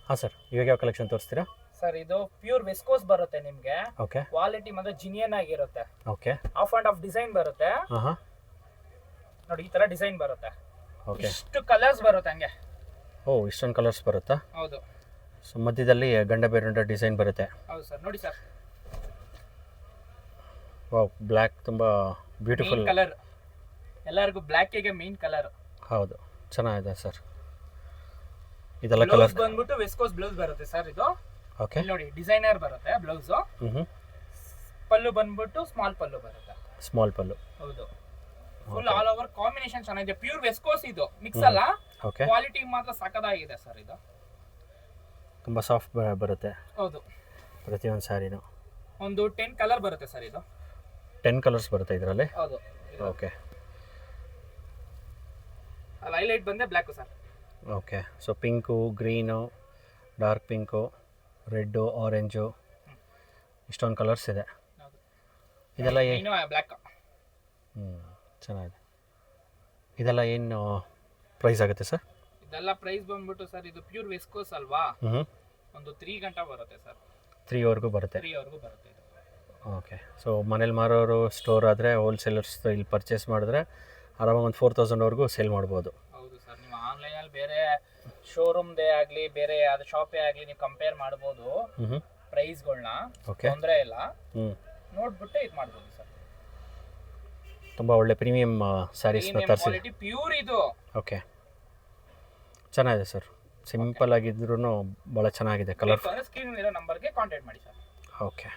ಹಾಂ ಸರ್, ಇವಾಗ ಯಾವ ಕಲೆಕ್ಷನ್ ತೋರಿಸ್ತೀರಾ? ಸರ್ ಇದು ಪ್ಯೂರ್ ವಿಸ್ಕೋಸ್ ಬರುತ್ತೆ ನಿಮಗೆ. ಓಕೆ ಕ್ವಾಲಿಟಿ ಮತ್ತೆ ಜಿನಿಯನ್ ಆಗಿರುತ್ತೆ. Okay of and of design ಬರುತ್ತೆ. ಹಾಂ ಹಾಂ ನೋಡಿ ಈ ತರ ಡಿಸೈನ್ ಬರುತ್ತೆ. ಓಕೆ. ಇಷ್ಟು ಕಲರ್ಸ್ ಬರುತ್ತೆ ಹಂಗೆ. ಓ, ಇಷ್ಟೊಂದು ಕಲರ್ಸ್ ಬರುತ್ತಾ? ಹೌದು. ಸೊ ಮಧ್ಯದಲ್ಲಿ ಗಂಡ ಬೇರೆ ಡಿಸೈನ್ ಬರುತ್ತೆ. ಹೌದು ಸರ್, ನೋಡಿ ಸರ್. ವಾವ್, ಬ್ಲ್ಯಾಕ್ ತುಂಬ ಬ್ಯೂಟಿಫುಲ್ ಕಲರ್. ಎಲ್ಲರಿಗೂ ಬ್ಲ್ಯಾಕಿಗೆ ಮೇನ್ ಕಲರ್. ಹೌದು, ಚೆನ್ನಾಗಿದೆ ಸರ್. ಇದೆಲ್ಲ ಕಲರ್ ಬಂದ್ಬಿಟ್ಟು ವಿಸ್ಕೋಸ್ ಬ್ಲೌಸ್ ಬರುತ್ತೆ ಸರ್ ಇದು. ಓಕೆ ನೋಡಿ ಡಿಸೈನರ್ ಬರುತ್ತೆ ಬ್ಲೌಸ್. ಪಲ್ಲು ಬಂದ್ಬಿಟ್ಟು ಸ್ಮಾಲ್ ಪಲ್ಲು ಬರುತ್ತೆ. ಸ್ಮಾಲ್ ಪಲ್ಲು. ಹೌದು. ಫುಲ್ ಆಲ್ ಓವರ್ ಕಾಂಬಿನೇಷನ್ ಚೆನ್ನಾಗಿದೆ. ಪ್ಯೂರ್ ವಿಸ್ಕೋಸ್ ಇದು, ಮಿಕ್ಸ್ ಅಲ್ಲ. ಓಕೆ. ಕ್ವಾಲಿಟಿ ಮಾತ್ರ ಸಕ್ಕತ್ತಾಗಿದೆ ಸರ್ ಇದು. ತುಂಬ ಸಾಫ್ಟ್ ಬರುತ್ತೆ. ಹೌದು. ಪ್ರತಿಯೊಂದು ಸ್ಯಾರಿನೂ ಒಂದು 10 ಕಲರ್ ಬರುತ್ತೆ ಸರ್ ಇದು. 10 ಕಲರ್ಸ್ ಬರುತ್ತೆ ಇದರಲ್ಲಿ. ಹೌದು. ಓಕೆ. ಅಲ್ಲಿ ಹೈಲೈಟ್ ಬಂದೆ black sir. Okay. So pink, green, dark pink, red, orange, ಇಷ್ಟೊಂದು ಕಲರ್ಸ್ ಇದೆ. ಇದೆಲ್ಲ ಏನು ಬ್ಲ್ಯಾಕ್. ಚೆನ್ನಾಗಿದೆ. ಇದೆಲ್ಲ ಏನು ಪ್ರೈಸ್ ಆಗುತ್ತೆ ಸರ್? ಇದೆಲ್ಲ ಪ್ರೈಸ್ ಬಂದ್ಬಿಟ್ಟು ಸರ್, ಇದು ಪ್ಯೂರ್ ವಿಸ್ಕೋಸ್ ಅಲ್ವಾ, ಒಂದು 3 ಗಂಟೆ ಬರುತ್ತೆ ಸರ್. 3ವರೆಗೂ ಬರುತ್ತೆ. 3ವರೆಗೂ ಬರುತ್ತೆ ಇದು. ಓಕೆ. ಸೊ ಮನೇಲಿ ಮಾರೋರು ಸ್ಟೋರ್ ಆದರೆ, ಹೋಲ್ಸೇಲರ್ಸ್ ಇಲ್ಲಿ ಪರ್ಚೇಸ್ ಮಾಡಿದ್ರೆ ಆರಾಮಾಗಿ ಒಂದು 4000ವರೆಗೂ ಸೇಲ್ ಮಾಡ್ಬೋದು. ಹೌದು ಸರ್. ನೀವು ಆನ್ಲೈನಲ್ಲಿ ಬೇರೆ ಶೋರೂಮ್ದೇ ಆಗಲಿ ಬೇರೆ ಅದು ಶಾಪೇ ಆಗಲಿ ನೀವು ಕಂಪೇರ್ ಮಾಡ್ಬೋದು ಪ್ರೈಸ್ಗಳನ್ನ. ಓಕೆ. ತೊಂದರೆ ಇಲ್ಲ. ನೋಡ್ಬಿಟ್ಟು ಇದು ಮಾಡ್ಬೋದು ಸರ್. ತುಂಬ ಒಳ್ಳೆ ಪ್ರೀಮಿಯಂ ಸ್ಯಾರೀಸ್ನ ತರಿಸಿ. ಪ್ಯೂರ್ ಇದು. ಓಕೆ, ಚೆನ್ನಾಗಿದೆ ಸರ್. ಸಿಂಪಲ್ ಆಗಿದ್ರೂ ಭಾಳ ಚೆನ್ನಾಗಿದೆ. ಕಲರ್. ಸ್ಕ್ರೀನ್ ಇರೋ ನಂಬರ್ಗೆ ಕಾಂಟ್ಯಾಕ್ಟ್ ಮಾಡಿ ಸರ್. ಓಕೆ.